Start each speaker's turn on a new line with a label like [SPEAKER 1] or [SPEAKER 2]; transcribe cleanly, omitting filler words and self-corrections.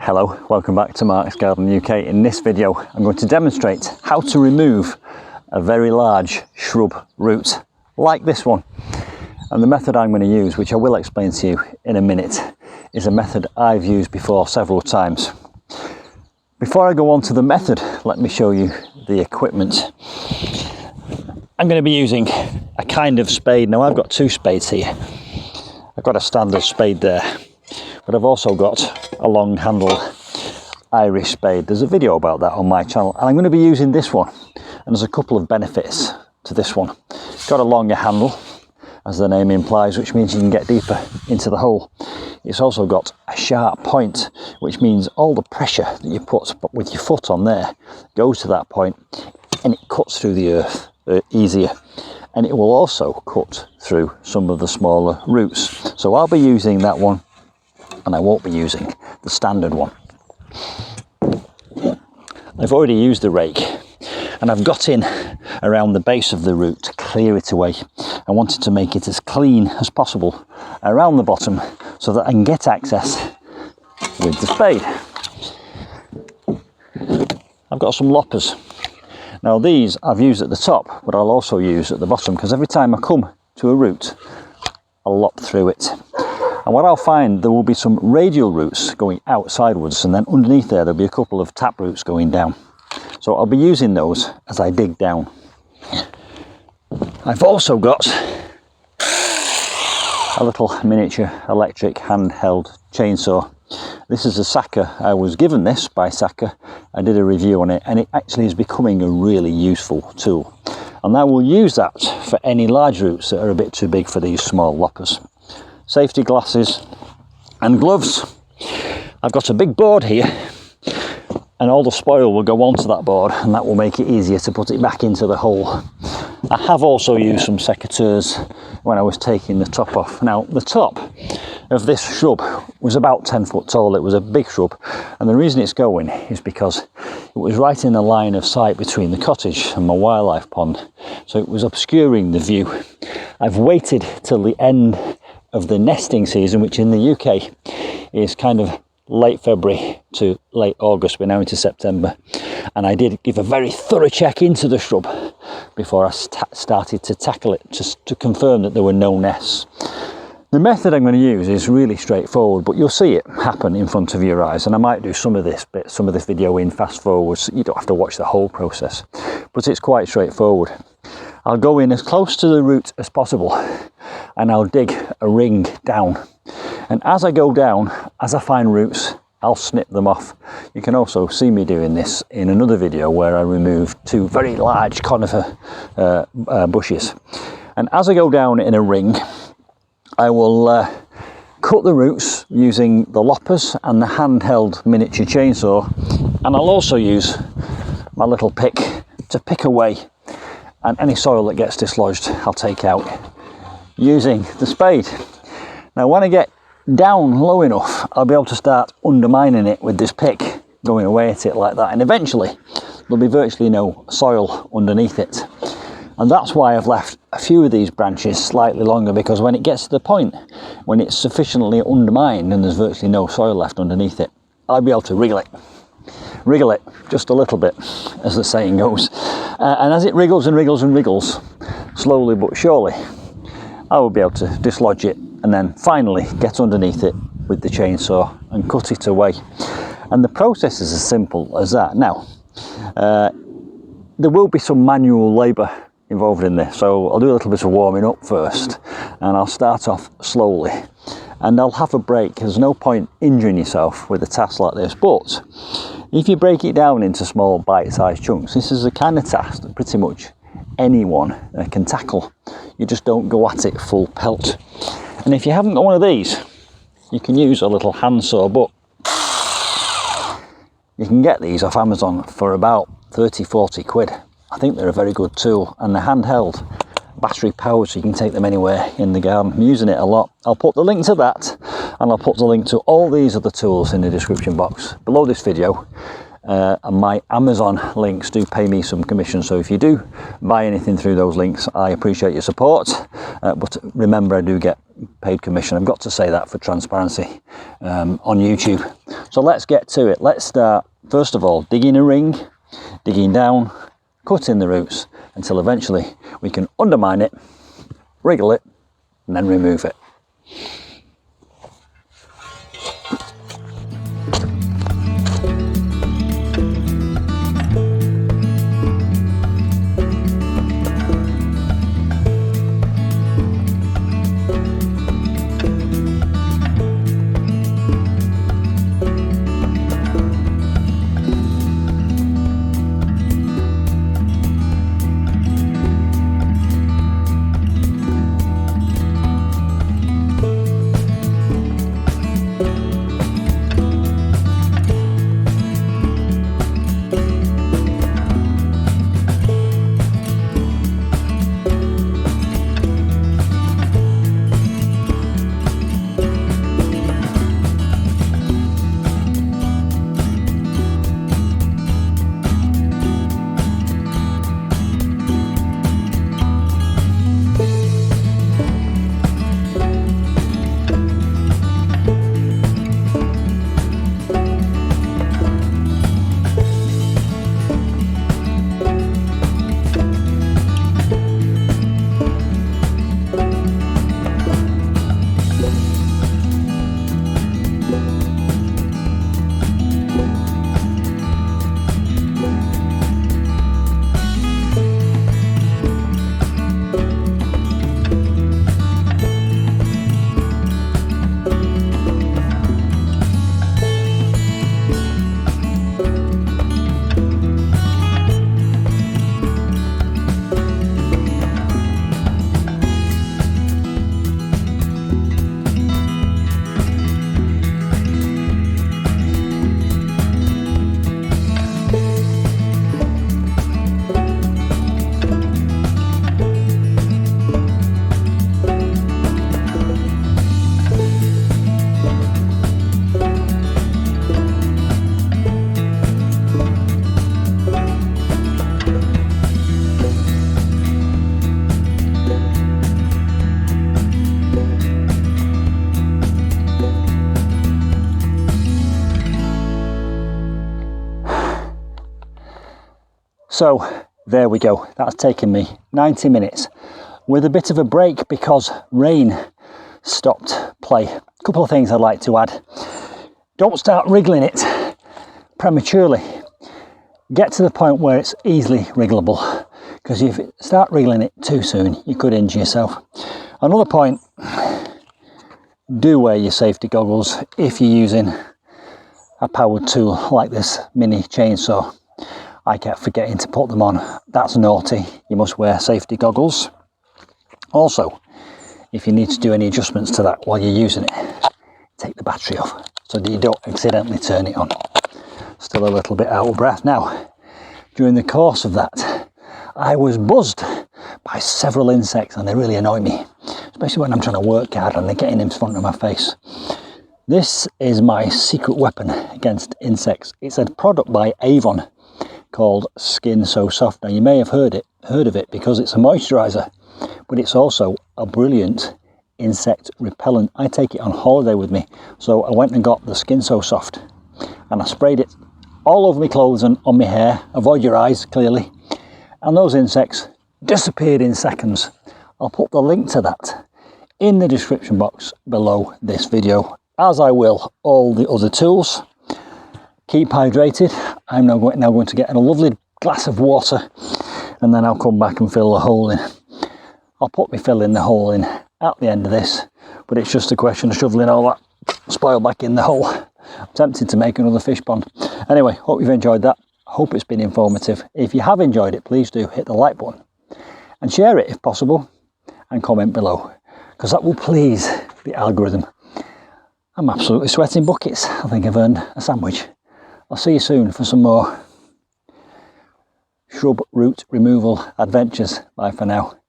[SPEAKER 1] Hello, welcome back to Mark's Garden UK. In this video I'm going to demonstrate how to remove a very large shrub root like this one. And the method I'm going to use, which I will explain to you in a minute, is a method I've used before several times. Before I go on to the method, let me show you the equipment. I'm going to be using a kind of spade. Now I've got two spades here. I've got a standard spade there, but I've also got a long handled Irish spade. There's a video about that on my channel, and I'm going to be using this one, and there's a couple of benefits to this one. It's got a longer handle, as the name implies, which means you can get deeper into the hole. It's also got a sharp point, which means all the pressure that you put with your foot on there goes to that point, and it cuts through the earth easier, and it will also cut through some of the smaller roots. So I'll be using that one, and I won't be using the standard one. I've already used the rake, and I've got in around the base of the root to clear it away. I wanted to make it as clean as possible around the bottom so that I can get access with the spade. I've got some loppers. Now these I've used at the top, but I'll also use at the bottom, because every time I come to a root I'll lop through it. And what I'll find, there will be some radial roots going out sidewards, and then underneath there'll be a couple of tap roots going down. So I'll be using those as I dig down. I've also got a little miniature electric handheld chainsaw. This is a Saka. I was given this by Saka. I did a review on it, and it actually is becoming a really useful tool. And I will use that for any large roots that are a bit too big for these small loppers. Safety glasses and gloves. I've got a big board here, and all the spoil will go onto that board, and that will make it easier to put it back into the hole. I have also used some secateurs when I was taking the top off. Now the top of this shrub was about 10 foot tall. It was a big shrub, and the reason it's going is because it was right in the line of sight between the cottage and my wildlife pond, so it was obscuring the view. I've waited till the end of the nesting season, which in the UK is kind of late February to late August. We're now into September, and I did give a very thorough check into the shrub before I started to tackle it, just to confirm that there were no nests. The method I'm going to use is really straightforward, but you'll see it happen in front of your eyes, and I might do some of this video in fast forward, so you don't have to watch the whole process, but it's quite straightforward. I'll go in as close to the root as possible, and I'll dig a ring down. And as I go down, as I find roots, I'll snip them off. You can also see me doing this in another video where I remove two very large conifer bushes. And as I go down in a ring, I will cut the roots using the loppers and the handheld miniature chainsaw. And I'll also use my little pick to pick away, and any soil that gets dislodged I'll take out using the spade. Now when I get down low enough, I'll be able to start undermining it with this pick, going away at it like that, and eventually there'll be virtually no soil underneath it. And that's why I've left a few of these branches slightly longer, because when it gets to the point when it's sufficiently undermined and there's virtually no soil left underneath it, I'll be able to wriggle it just a little bit, as the saying goes. And as it wriggles and wriggles and wriggles, slowly but surely, I will be able to dislodge it, and then finally get underneath it with the chainsaw and cut it away. And the process is as simple as that. Now, there will be some manual labour involved in this, so I'll do a little bit of warming up first, and I'll start off slowly, and I'll have a break. There's no point injuring yourself with a task like this, but if you break it down into small bite-sized chunks, this is the kind of task that pretty much anyone can tackle. You just don't go at it full pelt. And if you haven't got one of these, you can use a little handsaw, but you can get these off Amazon for about 30-40 quid. I think they're a very good tool, and they're handheld, battery powered, so you can take them anywhere in the garden. I'm using it a lot. I'll put the link to that, and I'll put the link to all these other tools in the description box below this video. And my Amazon links do pay me some commission, so if you do buy anything through those links, I appreciate your support, but remember, I do get paid commission. I've got to say that for transparency on YouTube. So let's get to it. Let's start, first of all, digging a ring, digging down, cutting the roots until eventually we can undermine it, wriggle it, and then remove it. So there we go, that's taken me 90 minutes with a bit of a break because rain stopped play. A couple of things I'd like to add. Don't start wriggling it prematurely. Get to the point where it's easily wriggleable, because if you start wriggling it too soon, you could injure yourself. Another point, do wear your safety goggles if you're using a powered tool like this mini chainsaw. I kept forgetting to put them on. That's naughty. You must wear safety goggles. Also, if you need to do any adjustments to that while you're using it, take the battery off so that you don't accidentally turn it on. Still a little bit out of breath now. During the course of that, I was buzzed by several insects and they really annoy me, especially when I'm trying to work hard and they're getting in front of my face. This is my secret weapon against insects. It's a product by Avon called Skin So Soft. Now you may have heard of it because it's a moisturizer, but it's also a brilliant insect repellent. I take it on holiday with me, so I went and got the Skin So Soft and I sprayed it all over my clothes and on my hair. Avoid your eyes, clearly, and those insects disappeared in seconds. I'll put the link to that in the description box below this video, as I will all the other tools. Keep hydrated. I'm now going to get a lovely glass of water and then I'll come back and fill the hole in. I'll put my fill in the hole in at the end of this, but it's just a question of shoveling all that spoil back in the hole. I'm tempted to make another fish pond. Anyway, hope you've enjoyed that. Hope it's been informative. If you have enjoyed it, please do hit the like button and share it if possible, and comment below, because that will please the algorithm. I'm absolutely sweating buckets. I think I've earned a sandwich. I'll see you soon for some more shrub root removal adventures. Bye for now.